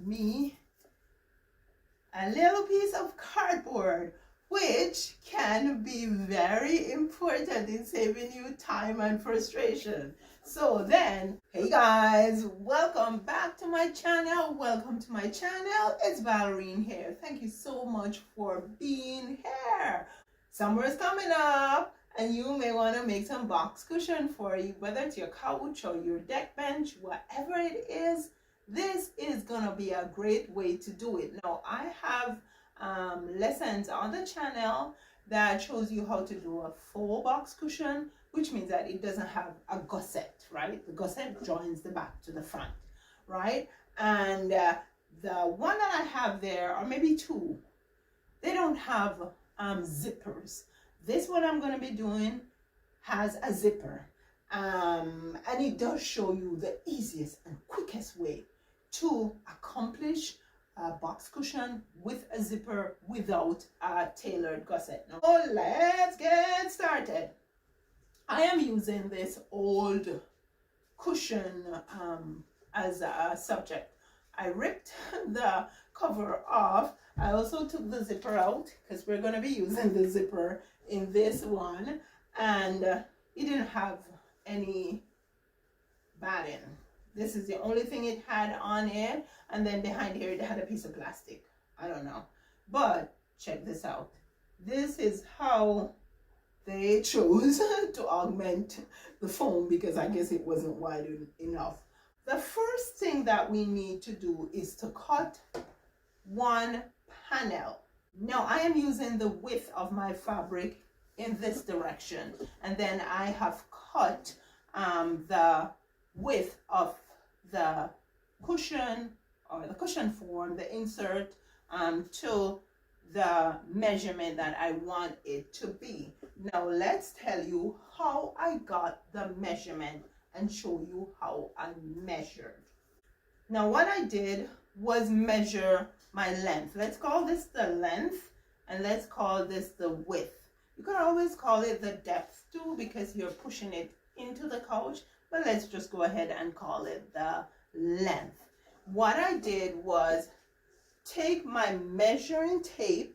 me a little piece of cardboard, which can be very important in saving you time and frustration. So then, hey guys, welcome back to my channel. Welcome to my channel. It's Valerine here. Thank you so much for being here. Summer is coming up and you may want to make some box cushion for you, whether it's your couch or your deck bench, whatever it is. This is gonna be a great way to do it. Now I have lessons on the channel that shows you how to do a full box cushion, which means that it doesn't have a gusset, right? The gusset joins the back to the front, right? And the one that I have there, or maybe two, they don't have zippers. This one I'm going to be doing has a zipper, and it does show you the easiest and quickest way to accomplish a box cushion with a zipper without a tailored gusset. Now, let's get started. I am using this old cushion as a subject. I ripped the cover off. I also took the zipper out because we're going to be using the zipper in this one, and it didn't have any batting. This is the only thing it had on it, and then behind here it had a piece of plastic. I don't know, but check this out. This is how they chose to augment the foam, because I guess it wasn't wide enough. The first thing that we need to do is to cut one panel. Now I am using the width of my fabric in this direction, and then I have cut the width of the cushion, or the cushion form, the insert, to the measurement that I want it to be. Now let's tell you how I got the measurement and show you how I measured. Now what I did was measure my length. Let's call this the length, and let's call this the width. You could always call it the depth too, because you're pushing it into the couch, but let's just go ahead and call it the length. What I did was take my measuring tape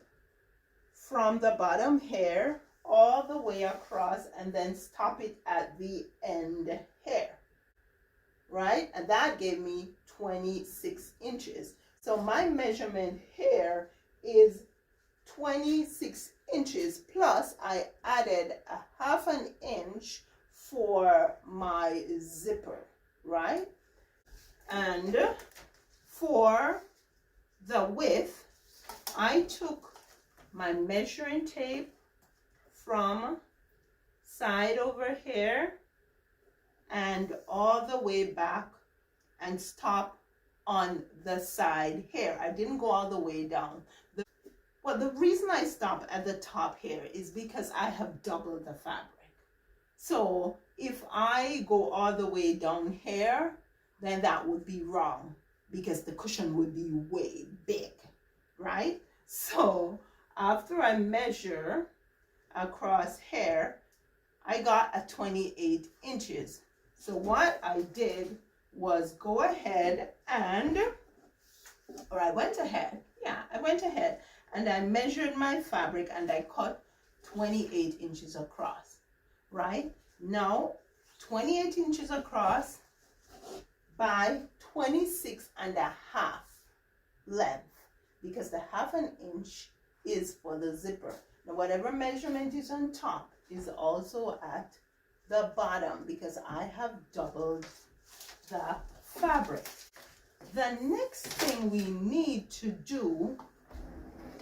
from the bottom here all the way across, and then stop it at the end here, right? And that gave me 26 inches. So my measurement here is 26 inches, plus I added a half an inch for my zipper, right? And for the width, I took my measuring tape from side over here and all the way back and stop on the side here. I didn't go all the way down. Well, the reason I stopped at the top here is because I have doubled the fabric. So if I go all the way down here, then that would be wrong, because the cushion would be way big, right? So after I measure across here, I got a 28 inches. So what I did was go ahead and, or I went ahead and I measured my fabric and I cut 28 inches across, right? Now 28 inches across by 26 and a half length, because the half an inch is for the zipper. Now whatever measurement is on top is also at the bottom, because I have doubled the fabric. The next thing we need to do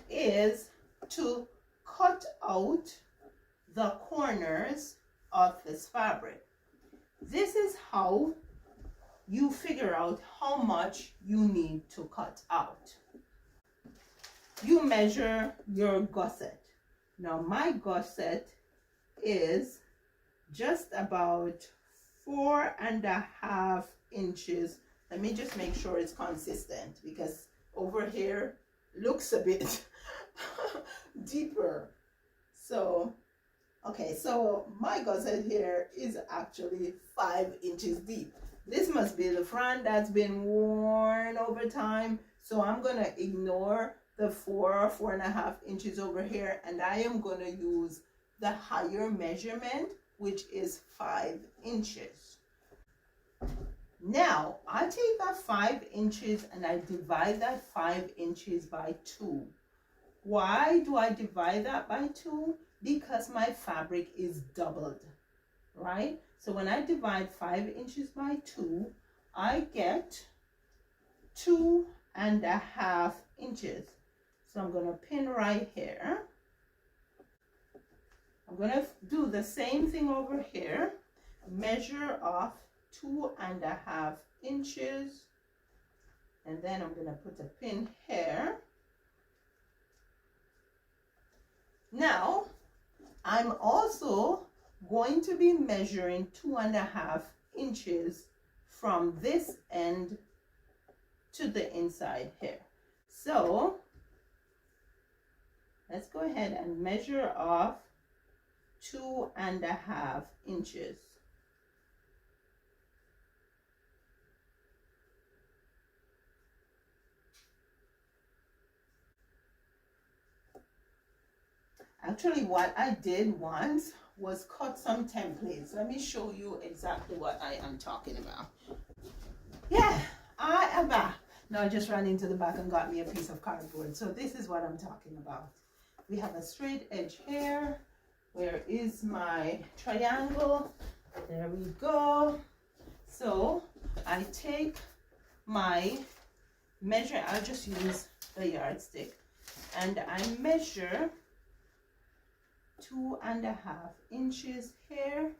is to cut out the corners of this fabric. This is how you figure out how much you need to cut out. You measure your gusset. Now my gusset is just about 4.5 inches. Let me just make sure it's consistent, because over here looks a bit deeper. So okay, so my gusset here is actually 5 inches deep. this must be the front that's been worn over time. So I'm going to ignore the 4.5 inches over here, and I am going to use the higher measurement, which is 5 inches. Now I take that 5 inches and I divide that 5 inches by 2. Why do I divide that by 2? Because my fabric is doubled, right? So when I divide 5 inches by 2, I get 2.5 inches. So I'm going to pin right here. I'm going to do the same thing over here. Measure off 2.5 inches. And then I'm going to put a pin here. Now, I'm also going to be measuring 2.5 inches from this end to the inside here. So let's go ahead and measure off 2.5 inches. Actually, what I did once was cut some templates. Let me show you exactly what I am talking about. Yeah, I am back. Now I just ran into the back and got me a piece of cardboard. So this is what I'm talking about. We have a straight edge here. Where is my triangle? There we go. So I take my measure, I'll just use the yardstick, and I measure 2.5 inches here.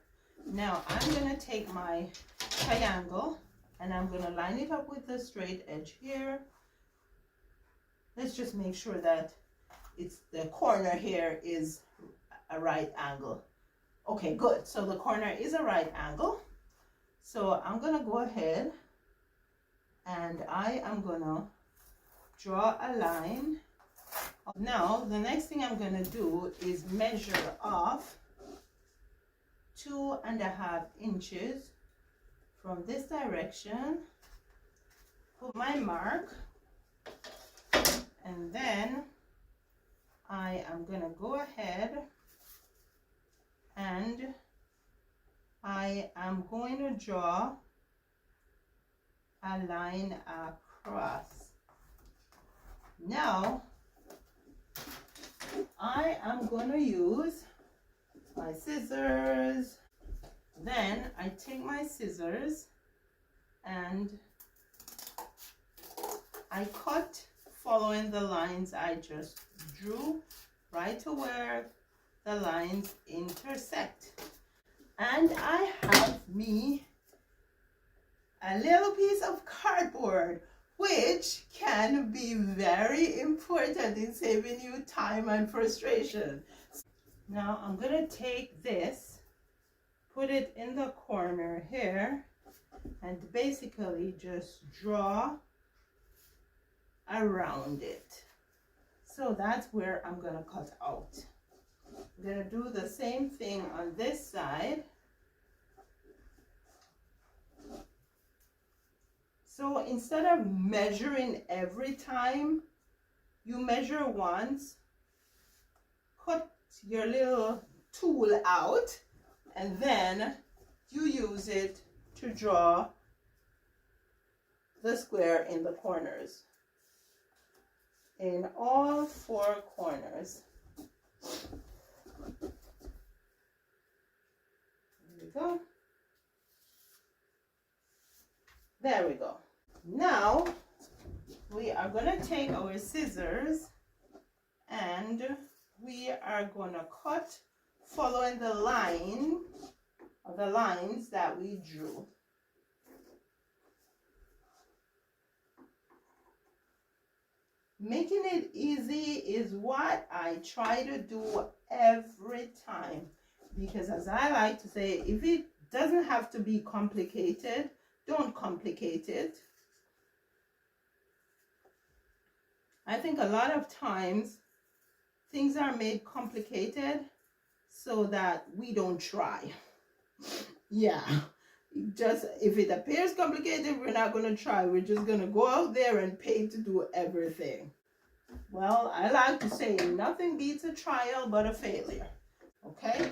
Now I'm going to take my triangle and I'm going to line it up with the straight edge here. Let's just make sure that it's the corner here is a right angle. Okay, good. So the corner is a right angle. So I'm going to go ahead and I am going to draw a line. Now, the next thing I'm going to do is measure off 2.5 inches from this direction, put my mark, and then I am going to go ahead and I am going to draw a line across. Now, I am going to use my scissors. Then I take my scissors and I cut following the lines I just drew right to where the lines intersect. And I have me a little piece of cardboard, which can be very important in saving you time and frustration. Now I'm going to take this, put it in the corner here, and basically just draw around it. So that's where I'm going to cut out. I'm going to do the same thing on this side. So instead of measuring every time you measure once, cut your little tool out and then you use it to draw the square in the corners, in all 4 corners. There we go. There we go. Now we are going to take our scissors and we are going to cut following the line or the lines that we drew. Making it easy is what I try to do every time, because as I like to say, if it doesn't have to be complicated, don't complicate it. I think a lot of times things are made complicated so that we don't try. Yeah, Just if it appears complicated, we're not going to try. We're just going to go out there and pay to do everything. Well, I like to say nothing beats a trial but a failure. Okay?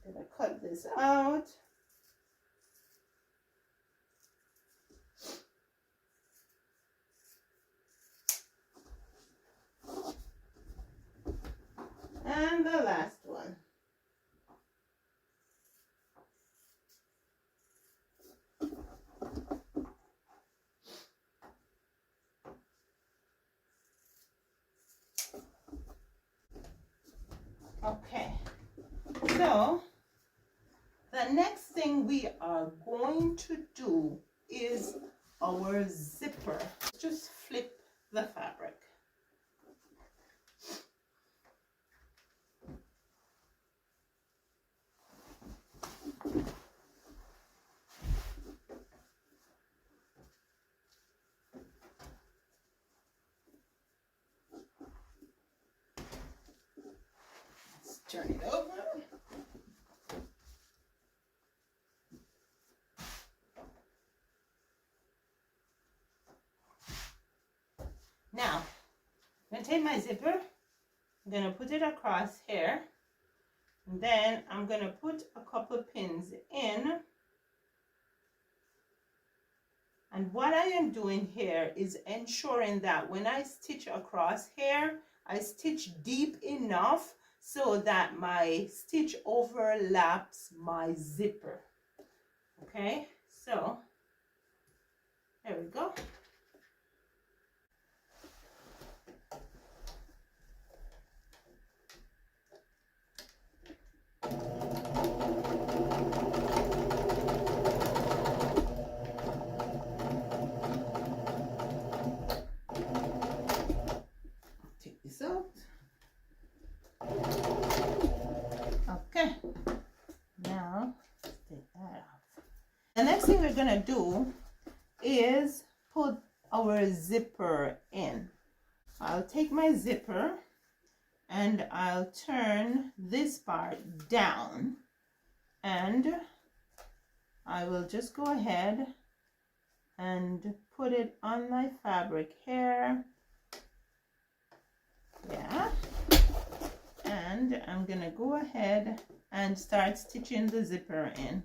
Gonna cut this out. And the last one. Okay, so the next thing we are going to do is our zipper. Just flip the fabric. Let's turn it over. Now, I'm going to take my zipper, I'm going to put it across here, and then I'm going to put a couple pins in. And what I am doing here is ensuring that when I stitch across here, I stitch deep enough so that my stitch overlaps my zipper. Okay, so there we go. Take this out. Okay, now take that off. The next thing we're gonna do is put our zipper in. I'll take my zipper and I'll turn this part down, and I will just go ahead and put it on my fabric here. Yeah, and I'm gonna go ahead and start stitching the zipper in.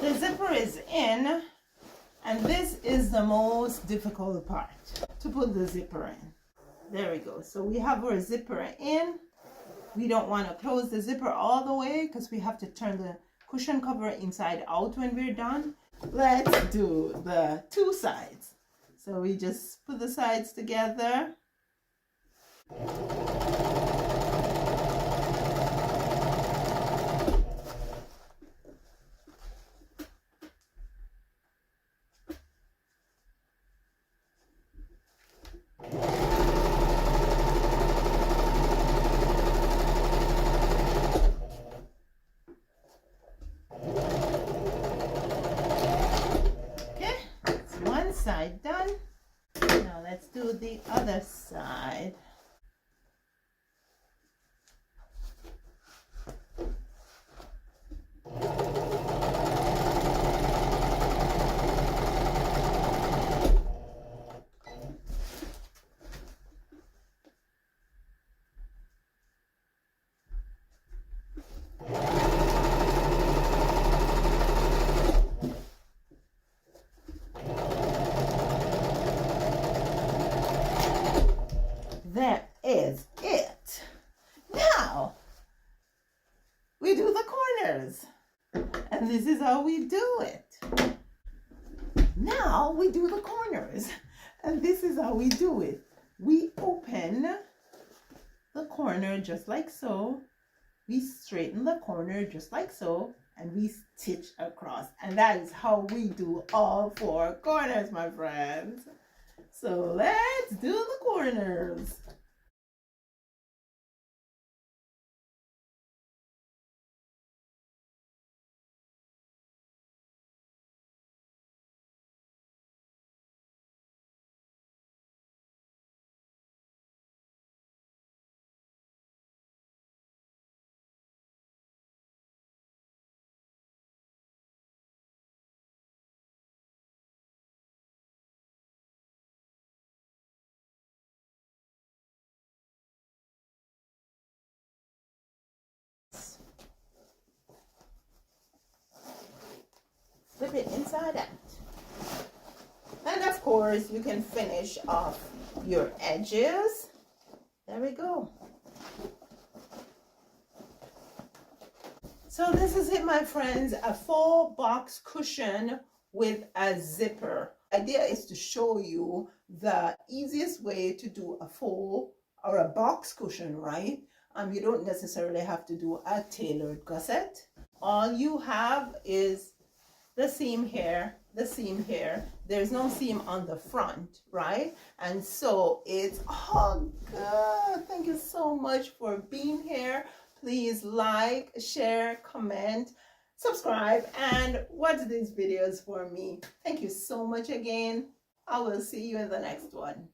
The zipper is in, and this is the most difficult part, to put the zipper in. There we go. So we have our zipper in. We don't want to close the zipper all the way because we have to turn the cushion cover inside out when we're done. Let's do the two sides. So we just put the sides together. Side done. Now let's do the other side. how we do it. Now we do the corners. And this is how we do it. We open the corner just like so. We straighten the corner just like so. And we stitch across. And that is how we do all 4 corners, my friends. So let's do the corners. Flip it inside out. And of course, you can finish off your edges. There we go. So this is it, my friends, a full box cushion with a zipper. The idea is to show you the easiest way to do a full or a box cushion, right? You don't necessarily have to do a tailored gusset. All you have is the seam here, the seam here. There's no seam on the front, right? And so it's all good. Thank you so much for being here. Please like, share, comment, subscribe, and watch these videos for me. Thank you so much again. I will see you in the next one.